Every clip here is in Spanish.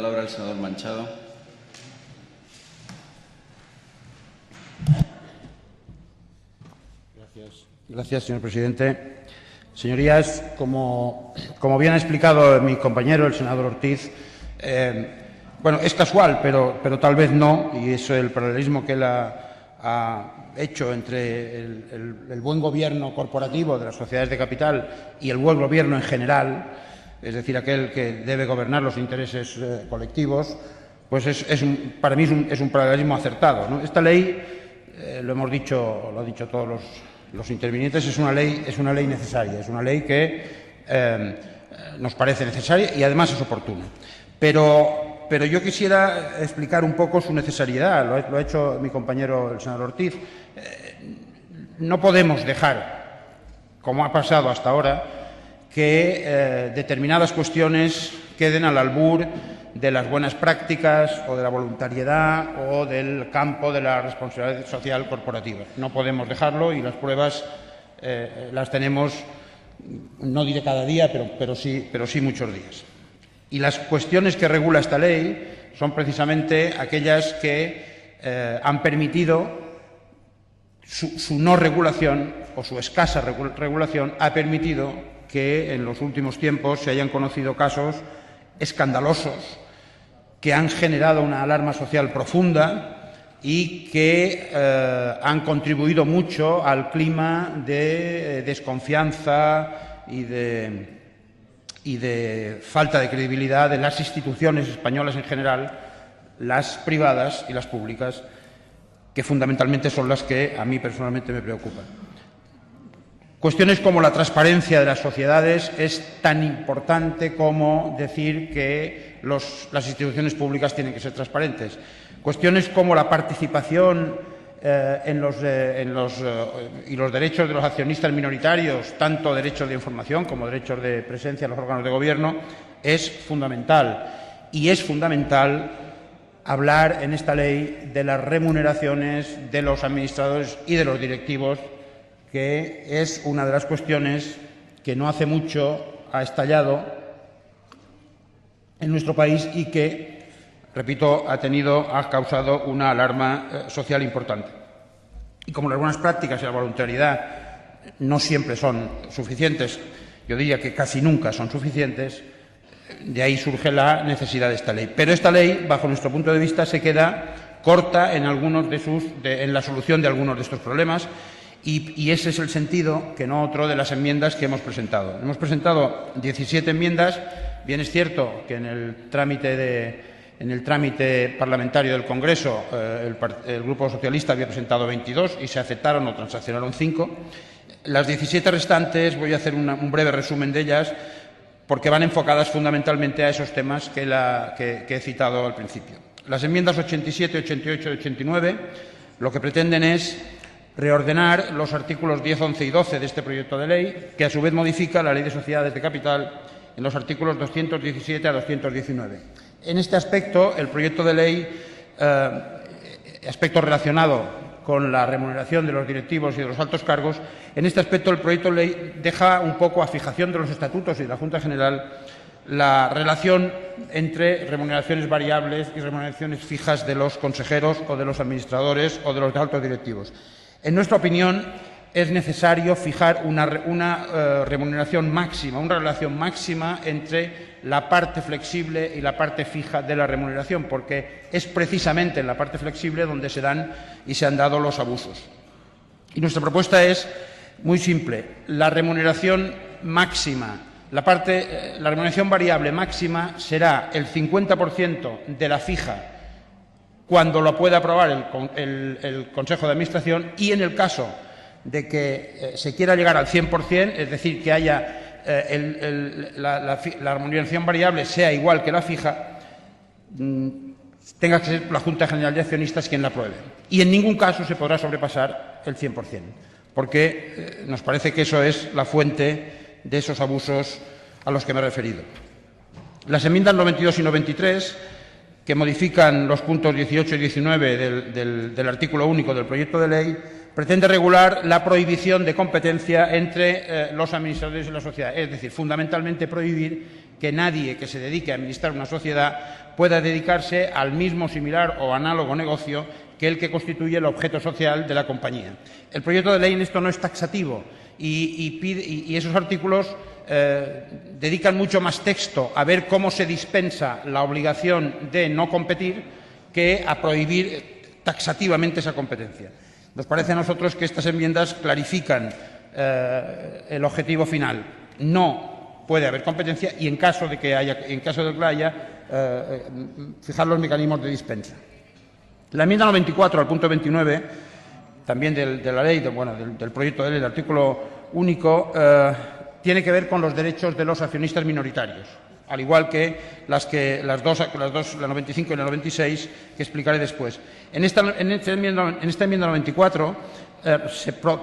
palabra al senador Manchado. Gracias, señor presidente. Señorías, como bien ha explicado mi compañero, el senador Ortiz, bueno, es casual, pero tal vez no, y es el paralelismo que él ha hecho entre el buen gobierno corporativo de las sociedades de capital y el buen gobierno en general, es decir, aquel que debe gobernar los intereses colectivos, pues para mí es un paralelismo acertado, ¿no? Esta ley, lo hemos dicho, lo han dicho todos los intervinientes, es una ley necesaria, es una ley que nos parece necesaria y además es oportuna. Pero yo quisiera explicar un poco su necesariedad, lo ha hecho mi compañero el senador Ortiz. No podemos dejar, como ha pasado hasta ahora, que determinadas cuestiones queden al albur de las buenas prácticas o de la voluntariedad o del campo de la responsabilidad social corporativa. No podemos dejarlo y las pruebas las tenemos, no diré cada día, pero sí muchos días. Y las cuestiones que regula esta ley son precisamente aquellas que han permitido su no regulación o su escasa regulación ha permitido que en los últimos tiempos se hayan conocido casos escandalosos que han generado una alarma social profunda y que han contribuido mucho al clima de desconfianza y de falta de credibilidad de las instituciones españolas en general, las privadas y las públicas, que fundamentalmente son las que a mí personalmente me preocupan. Cuestiones como la transparencia de las sociedades es tan importante como decir que las instituciones públicas tienen que ser transparentes. Cuestiones como la participación y los derechos de los accionistas minoritarios, tanto derechos de información como derechos de presencia en los órganos de gobierno, es fundamental. Y es fundamental hablar en esta ley de las remuneraciones de los administradores y de los directivos, que es una de las cuestiones que no hace mucho ha estallado en nuestro país y que, repito, ha causado una alarma social importante. Y como las buenas prácticas y la voluntariedad no siempre son suficientes, yo diría que casi nunca son suficientes, de ahí surge la necesidad de esta ley. Pero esta ley, bajo nuestro punto de vista, se queda corta en la solución de algunos de estos problemas. Y ese es el sentido, que no otro, de las enmiendas que hemos presentado. Hemos presentado 17 enmiendas. Bien es cierto que en el trámite parlamentario del Congreso el Grupo Socialista había presentado 22 y se aceptaron o transaccionaron 5. Las 17 restantes voy a hacer un breve resumen de ellas porque van enfocadas fundamentalmente a esos temas que he citado al principio. Las enmiendas 87, 88 y 89 lo que pretenden es reordenar los artículos 10, 11 y 12 de este proyecto de ley, que a su vez modifica la Ley de Sociedades de Capital en los artículos 217 a 219. En este aspecto, el proyecto de ley, aspecto relacionado con la remuneración de los directivos y de los altos cargos, en este aspecto el proyecto de ley deja un poco a fijación de los estatutos y de la Junta General la relación entre remuneraciones variables y remuneraciones fijas de los consejeros o de los administradores o de los altos directivos. En nuestra opinión, es necesario fijar una remuneración máxima, una relación máxima entre la parte flexible y la parte fija de la remuneración, porque es precisamente en la parte flexible donde se dan y se han dado los abusos. Y nuestra propuesta es muy simple. La remuneración máxima, la remuneración variable máxima será el 50% de la fija cuando lo pueda aprobar el Consejo de Administración, y en el caso de que se quiera llegar al 100%, es decir, que haya la remuneración variable sea igual que la fija, tenga que ser la Junta General de Accionistas quien la apruebe. Y en ningún caso se podrá sobrepasar el 100%, porque nos parece que eso es la fuente de esos abusos a los que me he referido. Las enmiendas 92 y 93, que modifican los puntos 18 y 19 del artículo único del proyecto de ley, pretende regular la prohibición de competencia entre los administradores y la sociedad, es decir, fundamentalmente prohibir que nadie que se dedique a administrar una sociedad pueda dedicarse al mismo, similar o análogo negocio que el que constituye el objeto social de la compañía. El proyecto de ley en esto no es taxativo y esos artículos dedican mucho más texto a ver cómo se dispensa la obligación de no competir que a prohibir taxativamente esa competencia. Nos parece a nosotros que estas enmiendas clarifican el objetivo final. No puede haber competencia y en caso de que la haya, fijar los mecanismos de dispensa. La enmienda 94 al punto 29, también de la ley, del proyecto de ley, del artículo único, tiene que ver con los derechos de los accionistas minoritarios, al igual que las dos, la 95 y la 96, que explicaré después. En esta enmienda 94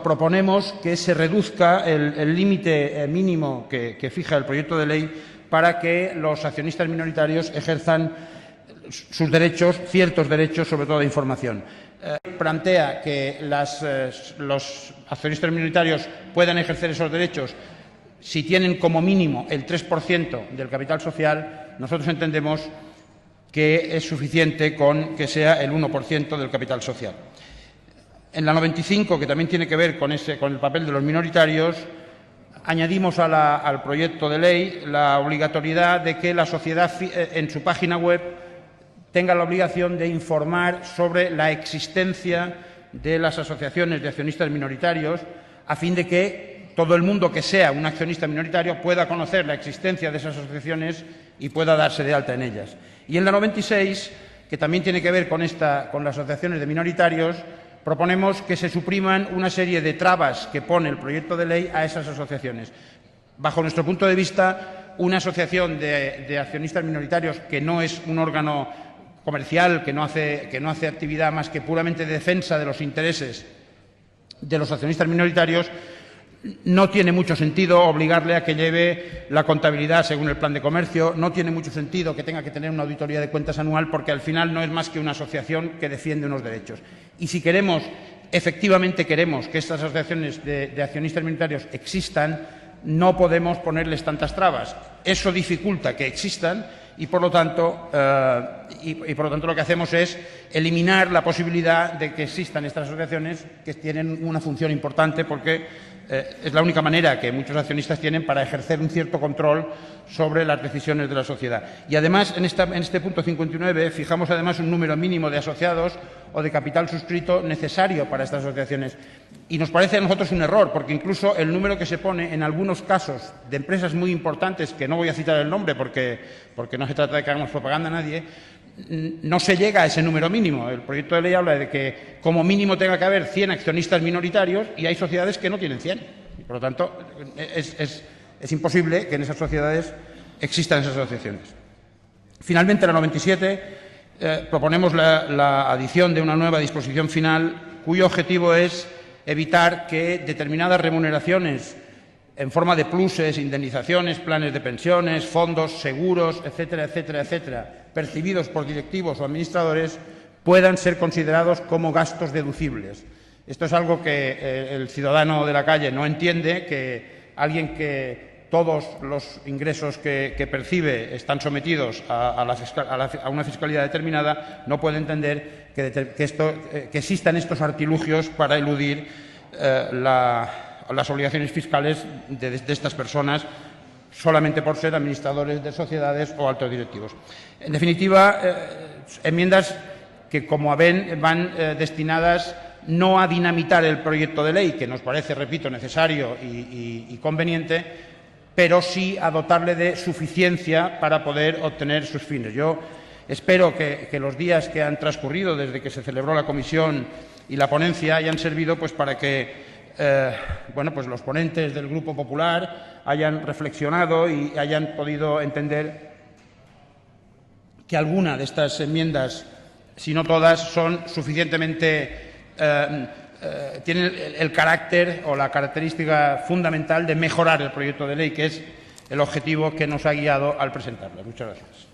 proponemos que se reduzca el límite mínimo que fija el proyecto de ley para que los accionistas minoritarios ejerzan sus derechos, ciertos derechos, sobre todo de información. Plantea que los accionistas minoritarios puedan ejercer esos derechos si tienen como mínimo el 3% del capital social. Nosotros entendemos que es suficiente con que sea el 1% del capital social. En la 95, que también tiene que ver con el papel de los minoritarios, añadimos al proyecto de ley la obligatoriedad de que la sociedad en su página web tenga la obligación de informar sobre la existencia de las asociaciones de accionistas minoritarios, a fin de que todo el mundo que sea un accionista minoritario pueda conocer la existencia de esas asociaciones y pueda darse de alta en ellas. Y en la 96, que también tiene que ver con las asociaciones de minoritarios, proponemos que se supriman una serie de trabas que pone el proyecto de ley a esas asociaciones. Bajo nuestro punto de vista, una asociación de accionistas minoritarios que no es un órgano comercial, que no hace actividad más que puramente de defensa de los intereses de los accionistas minoritarios, no tiene mucho sentido obligarle a que lleve la contabilidad según el plan de comercio, no tiene mucho sentido que tenga que tener una auditoría de cuentas anual, porque al final no es más que una asociación que defiende unos derechos. Y si efectivamente queremos que estas asociaciones de accionistas minoritarios existan, no podemos ponerles tantas trabas. Eso dificulta que existan y, por lo tanto, lo que hacemos es eliminar la posibilidad de que existan estas asociaciones, que tienen una función importante porque es la única manera que muchos accionistas tienen para ejercer un cierto control sobre las decisiones de la sociedad. Y además, en este punto 59, fijamos además un número mínimo de asociados o de capital suscrito necesario para estas asociaciones. Y nos parece a nosotros un error, porque incluso el número que se pone en algunos casos de empresas muy importantes, que no voy a citar el nombre porque no se trata de que hagamos propaganda a nadie, no se llega a ese número mínimo. El proyecto de ley habla de que como mínimo tenga que haber 100 accionistas minoritarios y hay sociedades que no tienen 100. Y, por lo tanto, es imposible que en esas sociedades existan esas asociaciones. Finalmente, en la 97, proponemos la adición de una nueva disposición final cuyo objetivo es evitar que determinadas remuneraciones en forma de pluses, indemnizaciones, planes de pensiones, fondos, seguros, etcétera, etcétera, etcétera, percibidos por directivos o administradores, puedan ser considerados como gastos deducibles. Esto es algo que el ciudadano de la calle no entiende, que alguien que todos los ingresos que percibe están sometidos a una fiscalidad determinada, no puede entender que existan estos artilugios para eludir las obligaciones fiscales de estas personas solamente por ser administradores de sociedades o altos directivos. En definitiva, enmiendas que, como ven, van destinadas no a dinamitar el proyecto de ley, que nos parece, repito, necesario y conveniente, pero sí a dotarle de suficiencia para poder obtener sus fines. Yo espero que los días que han transcurrido desde que se celebró la comisión y la ponencia hayan servido para que los ponentes del Grupo Popular hayan reflexionado y hayan podido entender que alguna de estas enmiendas, si no todas, son suficientemente tienen el carácter o la característica fundamental de mejorar el proyecto de ley, que es el objetivo que nos ha guiado al presentarlo. Muchas gracias.